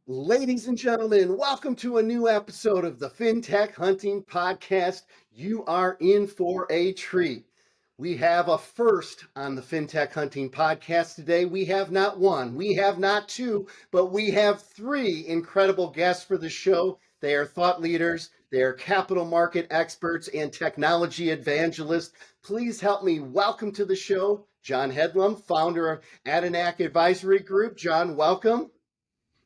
Ladies and gentlemen, welcome to a new episode of the FinTech Hunting Podcast. You are in for a treat. We have a first on the FinTech Hunting Podcast today. We have not one, we have not two, but we have three incredible guests for the show. They are thought leaders, they are capital market experts, and technology evangelists. Please help me welcome to the show John Hedlund, founder of Adanac Advisory Group. John, welcome.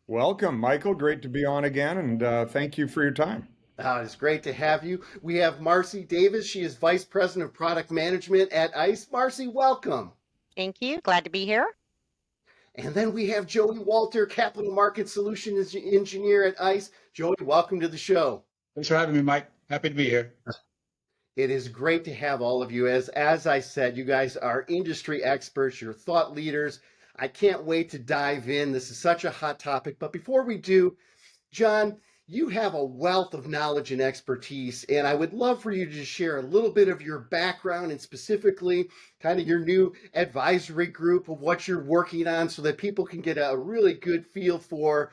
Welcome, Michael. Great to be on again, and thank you for your time. It's great to have you. We have Marci Davis. She is Vice President of Product Management at ICE. Marci, welcome. Thank you. Glad to be here. And then we have Joey Walter, Capital Market Solutions Engineer at ICE. Joey, welcome to the show. Thanks for having me, Mike. Happy to be here. It is great to have all of you. As I said, you guys are industry experts. You're thought leaders. I can't wait to dive in. This is such a hot topic. But before we do, John, you have a wealth of knowledge and expertise, and I would love for you to share a little bit of your background and specifically kind of your new advisory group of what you're working on so that people can get a really good feel for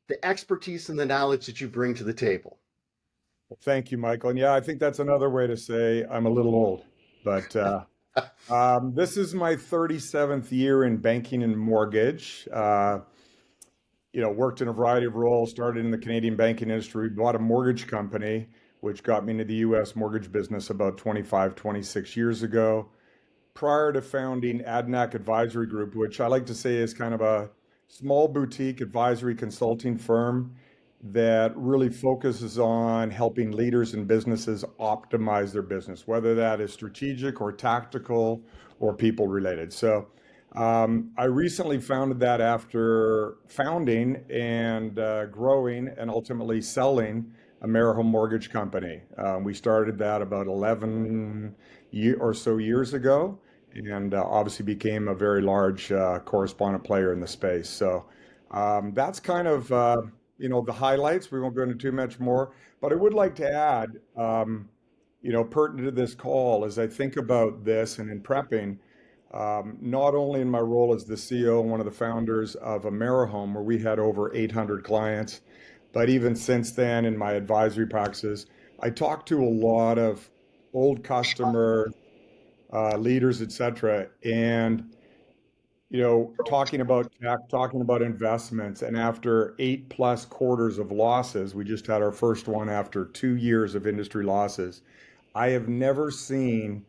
the expertise and the knowledge that you bring to the table. Well, thank you, Michael. And yeah, I think that's another way to say I'm a little old, but this is my 37th year in banking and mortgage. Worked in a variety of roles, started in the Canadian banking industry, bought a mortgage company, which got me into the US mortgage business about 26 years ago. Prior to founding Adanac Advisory Group, which I like to say is kind of a small boutique advisory consulting firm that really focuses on helping leaders and businesses optimize their business, whether that is strategic or tactical or people related. So I recently founded that after founding and growing and ultimately selling AmeriHome Mortgage Company. We started that about 11 or so years ago, and obviously became a very large correspondent player in the space. So that's kind of the highlights. We won't go into too much more, but I would like to add, pertinent to this call as I think about this and in prepping, not only in my role as the CEO and one of the founders of AmeriHome, where we had over 800 clients, but even since then in my advisory practices, I talked to a lot of old customer leaders, et cetera, and talking about tech, talking about investments, and after 8+ quarters of losses, we just had our first one after 2 years of industry losses. I have never seen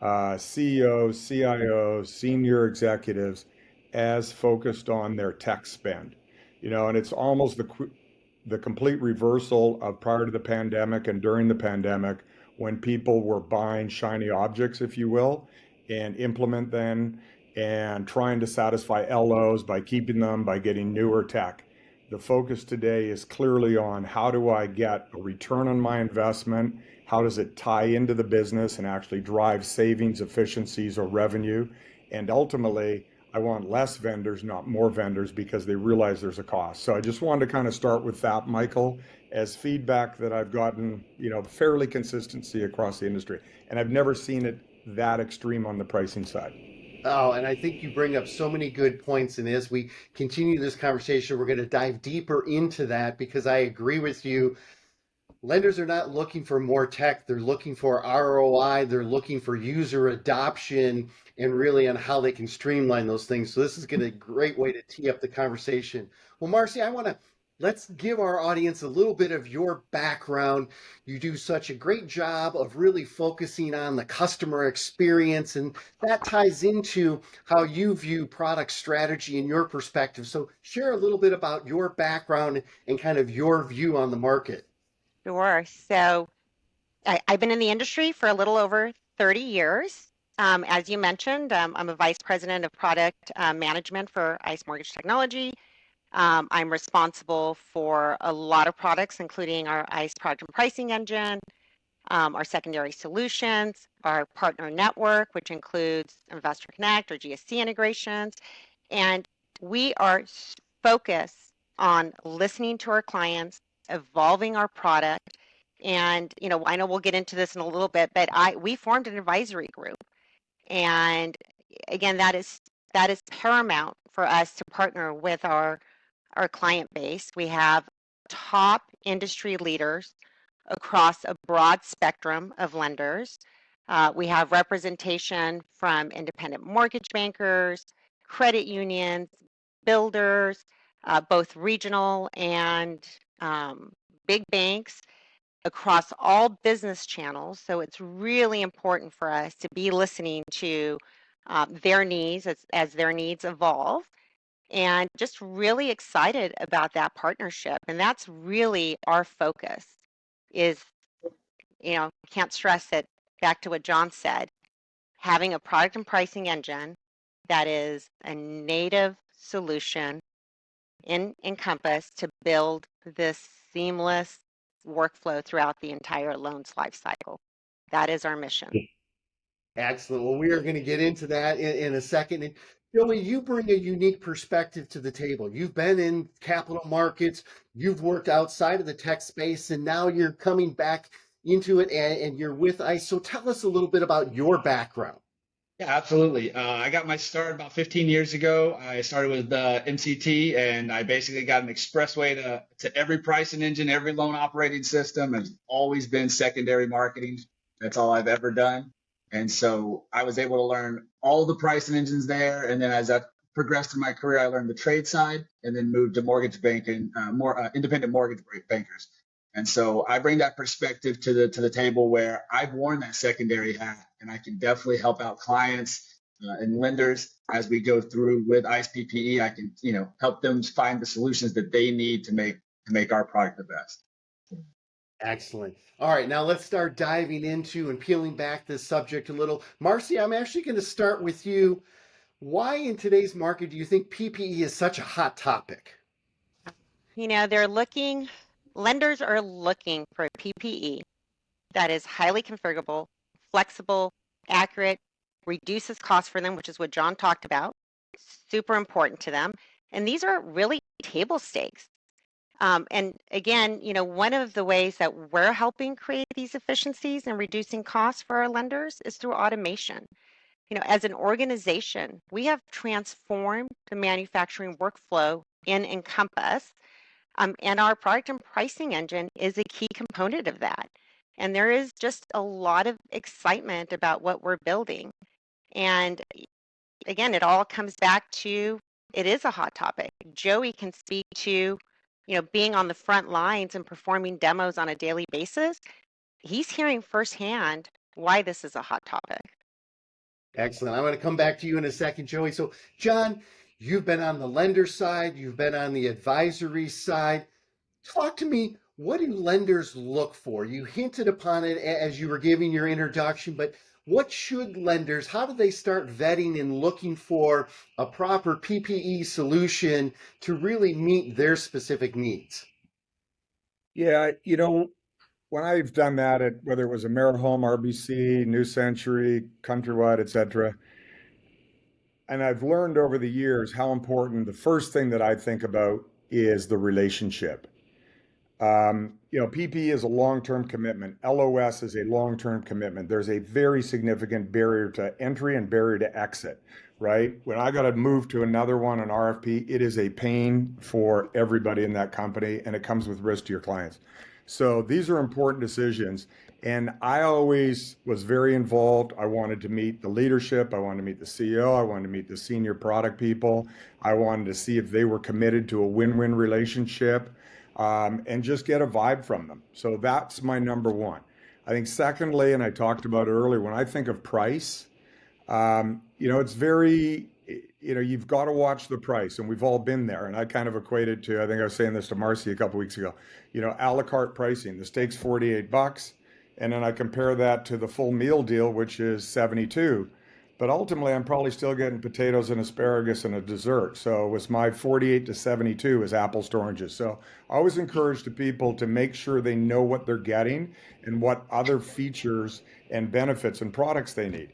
CEOs, CIOs, senior executives as focused on their tech spend, and it's almost the complete reversal of prior to the pandemic and during the pandemic, when people were buying shiny objects, if you will, and implement them and trying to satisfy LOs by keeping them, by getting newer tech. The focus today is clearly on how do I get a return on my investment? How does it tie into the business and actually drive savings, efficiencies, or revenue? And ultimately, I want less vendors, not more vendors, because they realize there's a cost. So I just wanted to kind of start with that, Michael, as feedback that I've gotten, fairly consistency across the industry. And I've never seen it that extreme on the pricing side. Oh, and I think you bring up so many good points. And as we continue this conversation, we're going to dive deeper into that because I agree with you. Lenders are not looking for more tech. They're looking for ROI. They're looking for user adoption and really on how they can streamline those things. So this is going to be a great way to tee up the conversation. Well, Marci, let's give our audience a little bit of your background. You do such a great job of really focusing on the customer experience, and that ties into how you view product strategy in your perspective. So share a little bit about your background and kind of your view on the market. Sure. So I've been in the industry for a little over 30 years. As you mentioned, I'm a vice president of product management for ICE Mortgage Technology. I'm responsible for a lot of products, including our ICE product and pricing engine, our secondary solutions, our partner network, which includes Investor Connect or GSC integrations. And we are focused on listening to our clients, evolving our product. And, I know we'll get into this in a little bit, but we formed an advisory group. And again, that is paramount for us to partner with our our client base, we have top industry leaders across a broad spectrum of lenders. We have representation from independent mortgage bankers, credit unions, builders, both regional and big banks across all business channels. So it's really important for us to be listening to their needs as their needs evolve, and just really excited about that partnership. And that's really our focus is, can't stress it, back to what John said, having a product and pricing engine that is a native solution in Encompass to build this seamless workflow throughout the entire loans life cycle. That is our mission. Excellent. Well, we are going to get into that in a second. And Joey, you bring a unique perspective to the table. You've been in capital markets, you've worked outside of the tech space, and now you're coming back into it and you're with ICE. So tell us a little bit about your background. Yeah, absolutely. I got my start about 15 years ago. I started with MCT, and I basically got an expressway to every pricing engine, every loan operating system, and always been secondary marketing. That's all I've ever done. And so I was able to learn all the pricing engines there. And then as I progressed in my career, I learned the trade side and then moved to mortgage banking, more independent mortgage bankers. And so I bring that perspective to the table where I've worn that secondary hat, and I can definitely help out clients and lenders as we go through with ICE PPE. I can help them find the solutions that they need to make our product the best. Excellent. All right, now let's start diving into and peeling back this subject a little. Marci, I'm actually going to start with you. Why in today's market do you think PPE is such a hot topic? Lenders are looking for a PPE that is highly configurable, flexible, accurate, reduces cost for them, which is what John talked about, super important to them. And these are really table stakes. And again, one of the ways that we're helping create these efficiencies and reducing costs for our lenders is through automation. As an organization, we have transformed the manufacturing workflow in Encompass, and our product and pricing engine is a key component of that. And there is just a lot of excitement about what we're building. And again, it all comes back to, it is a hot topic. Joey can speak to, being on the front lines and performing demos on a daily basis. He's hearing firsthand why this is a hot topic. Excellent. I'm going to come back to you in a second, Joey. So, John, you've been on the lender side, you've been on the advisory side. Talk to me, what do lenders look for? You hinted upon it as you were giving your introduction, but what should lenders, how do they start vetting and looking for a proper PPE solution to really meet their specific needs? Yeah, when I've done that at whether it was AmeriHome, RBC, New Century, Countrywide, etc., and I've learned over the years how important the first thing that I think about is the relationship. PPE is a long-term commitment. LOS is a long-term commitment. There's a very significant barrier to entry and barrier to exit, right? When I got to move to another one, an RFP, it is a pain for everybody in that company, and it comes with risk to your clients. So these are important decisions. And I always was very involved. I wanted to meet the leadership. I wanted to meet the CEO. I wanted to meet the senior product people. I wanted to see if they were committed to a win-win relationship. And just get a vibe from them. So that's my number one. I think secondly, and I talked about it earlier, when I think of price, it's very, you've got to watch the price, and we've all been there. And I kind of equated to, I think I was saying this to Marci a couple of weeks ago, a la carte pricing, the steak's $48. And then I compare that to the full meal deal, which is 72. But ultimately, I'm probably still getting potatoes and asparagus and a dessert. So it was my 48 to 72 is apples to oranges. So I always encourage the people to make sure they know what they're getting and what other features and benefits and products they need.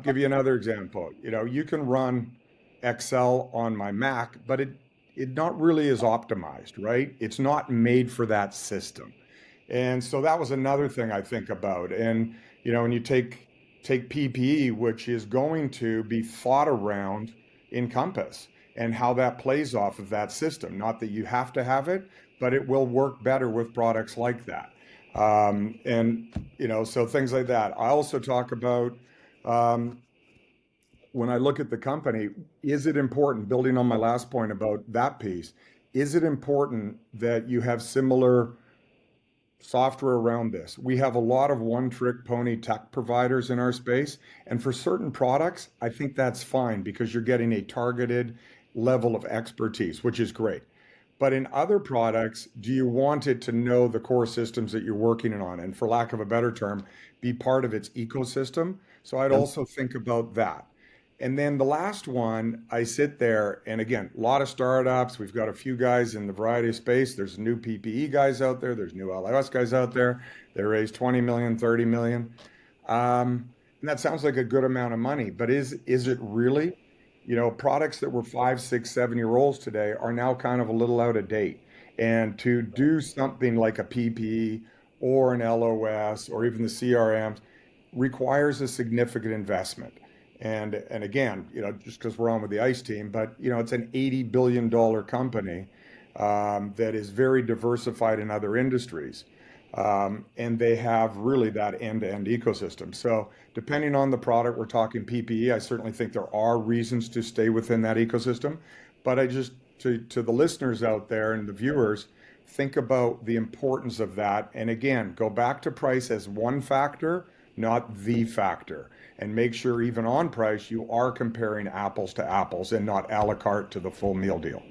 Give you another example. You can run Excel on my Mac, but it not really is optimized, right? It's not made for that system. And so that was another thing I think about. And, when you take PPE, which is going to be fought around Encompass. and how that plays off of that system. Not that you have to have it, but it will work better with products like that. And, so things like that. I also talk about, when I look at the company, is it important, building on my last point about that piece, is it important that you have similar software around this? We have a lot of one-trick pony tech providers in our space, and for certain products, I think that's fine because you're getting a targeted level of expertise, which is great. But in other products, do you want it to know the core systems that you're working on? And for lack of a better term, be part of its ecosystem. So I'd also think about that. And then the last one, I sit there, and again, a lot of startups. We've got a few guys in the variety of space. There's new PPE guys out there. There's new LOS guys out there. They raised 20 million, 30 million. And that sounds like a good amount of money, but is it really? Products that were 5, 6, 7 year olds today are now kind of a little out of date. And to do something like a PPE or an LOS or even the CRMs requires a significant investment. And again, just because we're on with the ICE team, but it's an $80 billion company that is very diversified in other industries. And they have really that end-to-end ecosystem. So depending on the product, we're talking PPE, I certainly think there are reasons to stay within that ecosystem. But I just, to the listeners out there and the viewers, think about the importance of that. And again, go back to price as one factor, not the factor. And make sure even on price, you are comparing apples to apples and not a la carte to the full meal deal.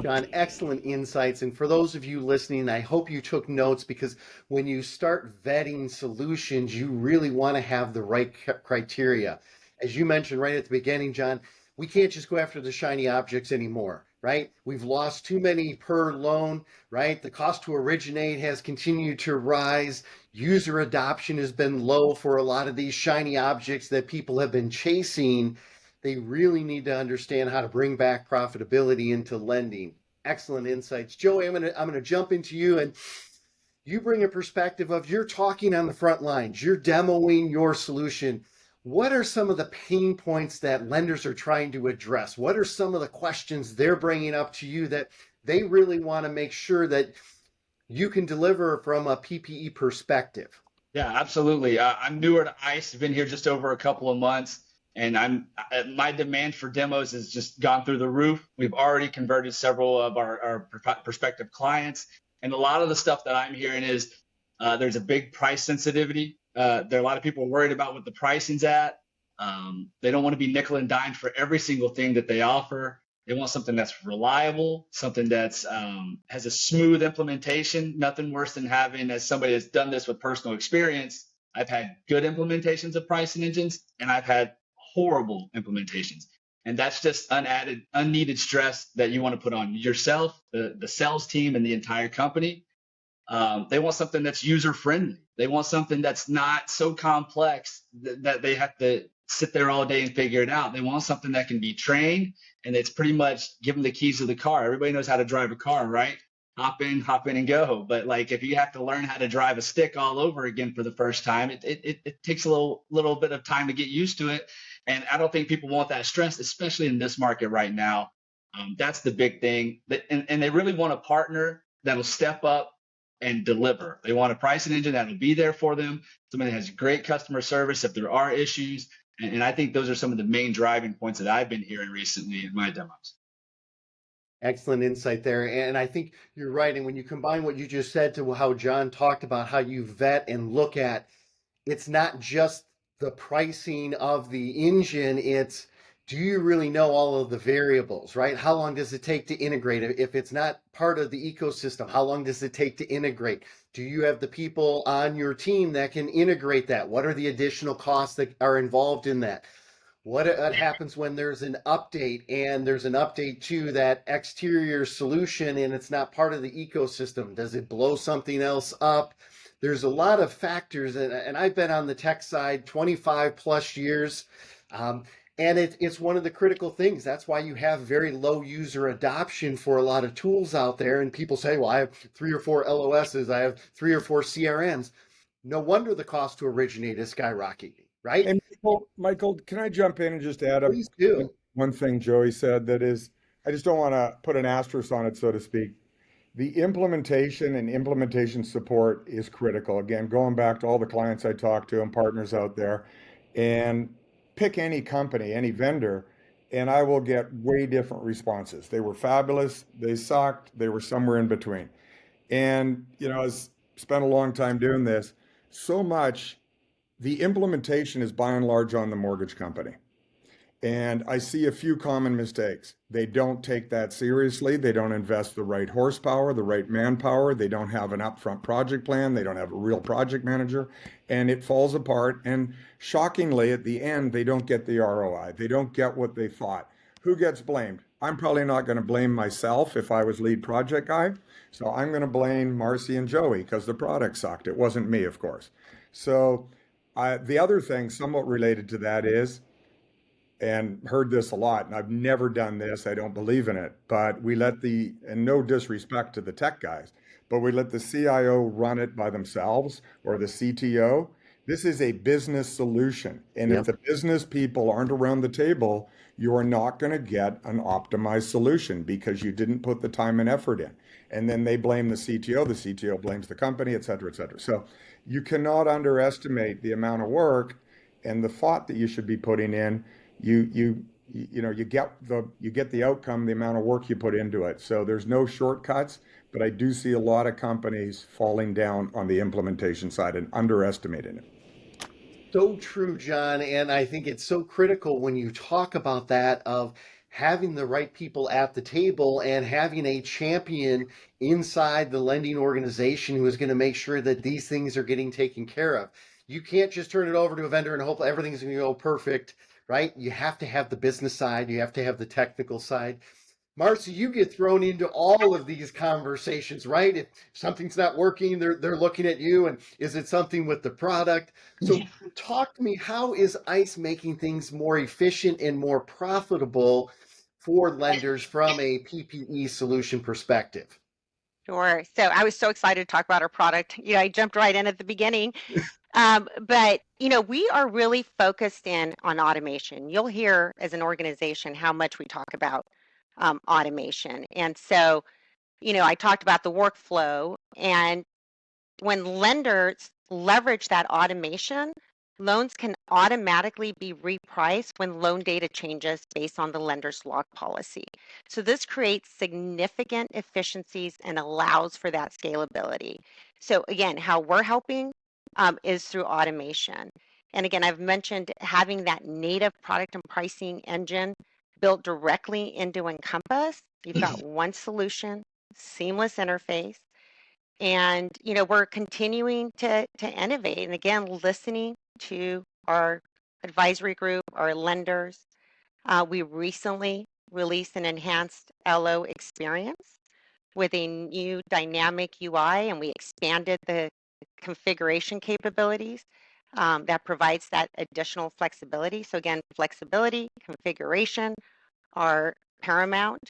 John, excellent insights. And for those of you listening, I hope you took notes, because when you start vetting solutions, you really want to have the right criteria. As you mentioned right at the beginning, John, we can't just go after the shiny objects anymore, right? We've lost too many per loan, right? The cost to originate has continued to rise. User adoption has been low for a lot of these shiny objects that people have been chasing. They really need to understand how to bring back profitability into lending. Excellent insights. Joey, I'm gonna jump into you, and you bring a perspective of, you're talking on the front lines, you're demoing your solution. What are some of the pain points that lenders are trying to address? What are some of the questions they're bringing up to you that they really want to make sure that you can deliver from a PPE perspective? Yeah, absolutely. I'm newer to ICE. I've been here just over a couple of months, and my demand for demos has just gone through the roof. We've already converted several of our prospective clients, and a lot of the stuff that I'm hearing is there's a big price sensitivity. There are a lot of people worried about what the pricing's at. They don't want to be nickel and dime for every single thing that they offer. They want something that's reliable, something that's has a smooth implementation. Nothing worse than having, as somebody that's done this with personal experience, I've had good implementations of pricing engines, and I've had horrible implementations. And that's just unneeded stress that you want to put on yourself, the sales team, and the entire company. They want something that's user friendly. They want something that's not so complex that they have to sit there all day and figure it out. They want something that can be trained, and it's pretty much give them the keys to the car. Everybody knows how to drive a car, right? Hop in and go. But like, if you have to learn how to drive a stick all over again for the first time, it takes a little bit of time to get used to it. And I don't think people want that stress, especially in this market right now. That's the big thing. And they really want a partner that'll step up and deliver. They want a pricing engine that'll be there for them, somebody that has great customer service if there are issues. And I think those are some of the main driving points that I've been hearing recently in my demos. Excellent insight there. And I think you're right. And when you combine what you just said to how John talked about how you vet and look at, it's not just the pricing of the engine, it's, do you really know all of the variables, right? How long does it take to integrate it? If it's not part of the ecosystem, how long does it take to integrate? Do you have the people on your team that can integrate that? What are the additional costs that are involved in that? What happens when there's an update and there's an update to that exterior solution and it's not part of the ecosystem? Does it blow something else up? There's a lot of factors, and I've been on the tech side 25 plus years. And it's one of the critical things. That's why you have very low user adoption for a lot of tools out there. And people say, well, I have 3 or 4 LOSs, I have 3 or 4 CRMs. No wonder the cost to originate is skyrocketing, right? And Michael, can I jump in and just add Please do. one thing Joey said that is I just don't want to put an asterisk on it, so to speak. The implementation and implementation support is critical. Again, going back to all the clients I talk to and partners out there, and pick any company, any vendor, and I will get way different responses. They were fabulous, they sucked, they were somewhere in between. And, I spent a long time doing this. So much, the implementation is by and large on the mortgage company. And I see a few common mistakes. They don't take that seriously. They don't invest the right horsepower, the right manpower. They don't have an upfront project plan. They don't have a real project manager. And it falls apart. And shockingly, at the end, they don't get the ROI. They don't get what they thought. Who gets blamed? I'm probably not going to blame myself if I was lead project guy. So I'm going to blame Marci and Joey because the product sucked. It wasn't me, of course. So the other thing somewhat related to that is, and heard this a lot, and I've never done this, I don't believe in it, but we let and no disrespect to the tech guys, but we let the CIO run it by themselves or the CTO. This is a business solution. And if the business people aren't around the table, you are not going to get an optimized solution because you didn't put the time and effort in. And then they blame the CTO blames the company, et cetera, et cetera. So you cannot underestimate the amount of work and the thought that you should be putting in. You get the outcome, the amount of work you put into it. So there's no shortcuts, but I do see a lot of companies falling down on the implementation side and underestimating it. So true, John. And I think it's so critical when you talk about that of having the right people at the table and having a champion inside the lending organization who is going to make sure that these things are getting taken care of. You can't just turn it over to a vendor and hope everything's going to go perfect. Right? You have to have the business side. You have to have the technical side. Marci, you get thrown into all of these conversations, right? If something's not working, they're looking at you, and is it something with the product? So talk to me, how is ICE making things more efficient and more profitable for lenders from a PPE solution perspective? Sure. So I was so excited to talk about our product. I jumped right in at the beginning. But we are really focused in on automation. You'll hear as an organization how much we talk about automation. And so, I talked about the workflow, and when lenders leverage that automation, loans can automatically be repriced when loan data changes based on the lender's log policy. So this creates significant efficiencies and allows for that scalability. So again, how we're helping is through automation. And again, I've mentioned having that native product and pricing engine built directly into Encompass. You've got one solution, seamless interface. And, we're continuing to innovate. And again, listening to our advisory group, our lenders. We recently released an enhanced LO experience with a new dynamic UI, and we expanded the configuration capabilities that provides that additional flexibility. So again, flexibility, configuration are paramount.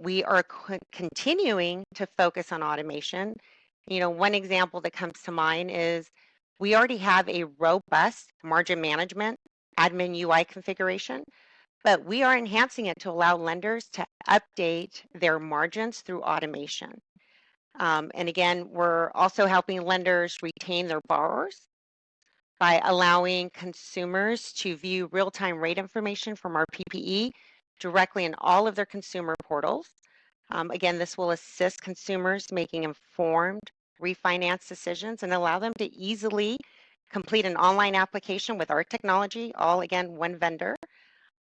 We are continuing to focus on automation. One example that comes to mind is we already have a robust margin management admin UI configuration, but we are enhancing it to allow lenders to update their margins through automation. And again, we're also helping lenders retain their borrowers by allowing consumers to view real-time rate information from our PPE directly in all of their consumer portals. Again, this will assist consumers making informed refinance decisions and allow them to easily complete an online application with our technology, all again, one vendor.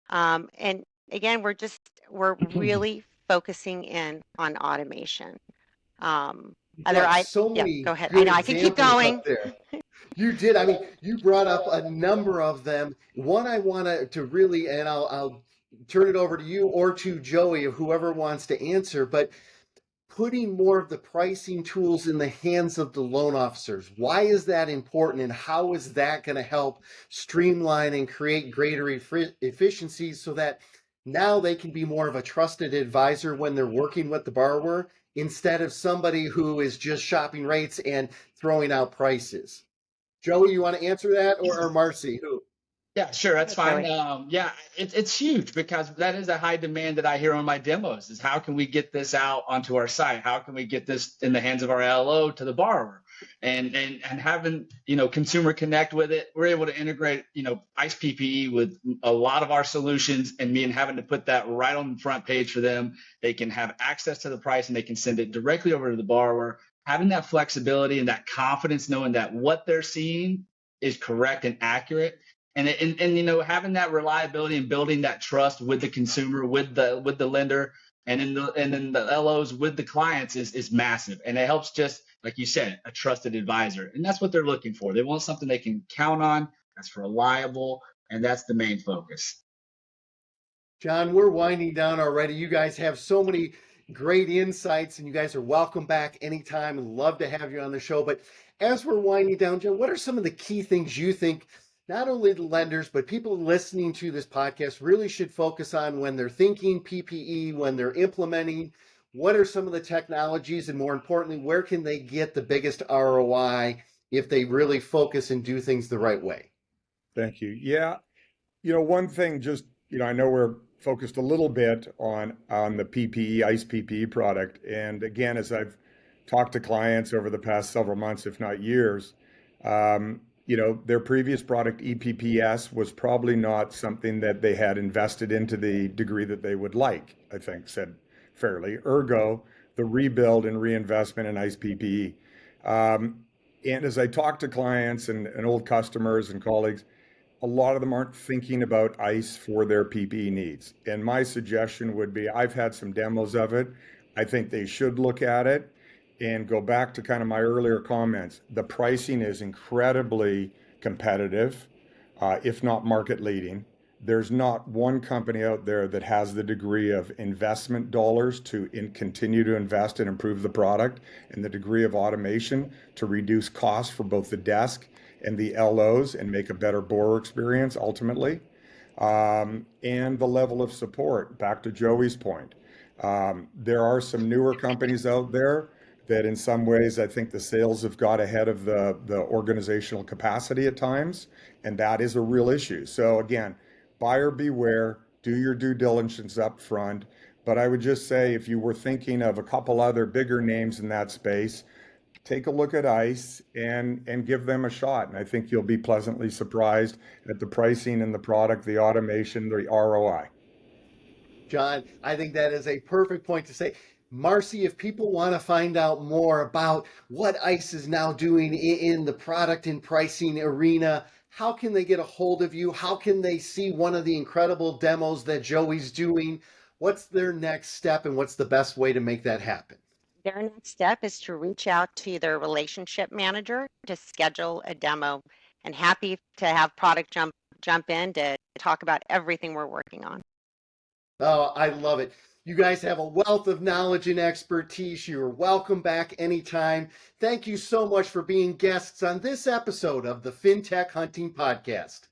And again, we're really focusing in on automation. So many go ahead. I good know I can keep examples going. up there. You did. I mean, you brought up a number of them. One I want to really, and I'll turn it over to you or to Joey, or whoever wants to answer, but putting more of the pricing tools in the hands of the loan officers. Why is that important, and how is that going to help streamline and create greater efficiencies so that now they can be more of a trusted advisor when they're working with the borrower instead of somebody who is just shopping rates and throwing out prices? Joey, you want to answer that, or Marci? Who? Yeah, sure, that's Joey. fine. Yeah, it's huge because that is a high demand that I hear on my demos is how can we get this out onto our site? How can we get this in the hands of our LO to the borrower? And having, consumer connect with it, we're able to integrate, ICE PPE with a lot of our solutions, and me and having to put that right on the front page for them. They can have access to the price and they can send it directly over to the borrower. Having that flexibility and that confidence, knowing that what they're seeing is correct and accurate, and having that reliability and building that trust with the consumer, with the lender, and then the LOs with the clients is massive, and it helps, just like you said, a trusted advisor, and that's what they're looking for. They want something they can count on, that's reliable, and that's the main focus. John, we're winding down already. You guys have so many great insights, and you guys are welcome back anytime and love to have you on the show. But as we're winding down, John, what are some of the key things you think not only the lenders, but people listening to this podcast really should focus on when they're thinking PPE, when they're implementing? What are some of the technologies, and more importantly, where can they get the biggest ROI if they really focus and do things the right way? Thank you. Yeah, one thing, just, I know we're focused a little bit on the PPE, ICE PPE product. And again, as I've talked to clients over the past several months, if not years, their previous product, EPPS, was probably not something that they had invested into the degree that they would like, I think, said fairly. Ergo, the rebuild and reinvestment in ICE PPE. And as I talk to clients and old customers and colleagues, a lot of them aren't thinking about ICE for their PPE needs. And my suggestion would be, I've had some demos of it. I think they should look at it and go back to kind of my earlier comments. The pricing is incredibly competitive, if not market leading. There's not one company out there that has the degree of investment dollars to continue to invest and improve the product, and the degree of automation to reduce costs for both the desk and the LOs and make a better borrower experience ultimately. And the level of support, back to Joey's point. There are some newer companies out there that in some ways I think the sales have got ahead of the organizational capacity at times, and that is a real issue. So again, buyer beware, do your due diligence up front. But I would just say, if you were thinking of a couple other bigger names in that space, take a look at ICE and give them a shot. And I think you'll be pleasantly surprised at the pricing and the product, the automation, the ROI. John, I think that is a perfect point to say. Marci, if people want to find out more about what ICE is now doing in the product and pricing arena, how can they get a hold of you? How can they see one of the incredible demos that Joey's doing? What's their next step, and what's the best way to make that happen? Their next step is to reach out to their relationship manager to schedule a demo, and happy to have product jump in to talk about everything we're working on. Oh, I love it. You guys have a wealth of knowledge and expertise. You're welcome back anytime. Thank you so much for being guests on this episode of the FinTech Hunting Podcast.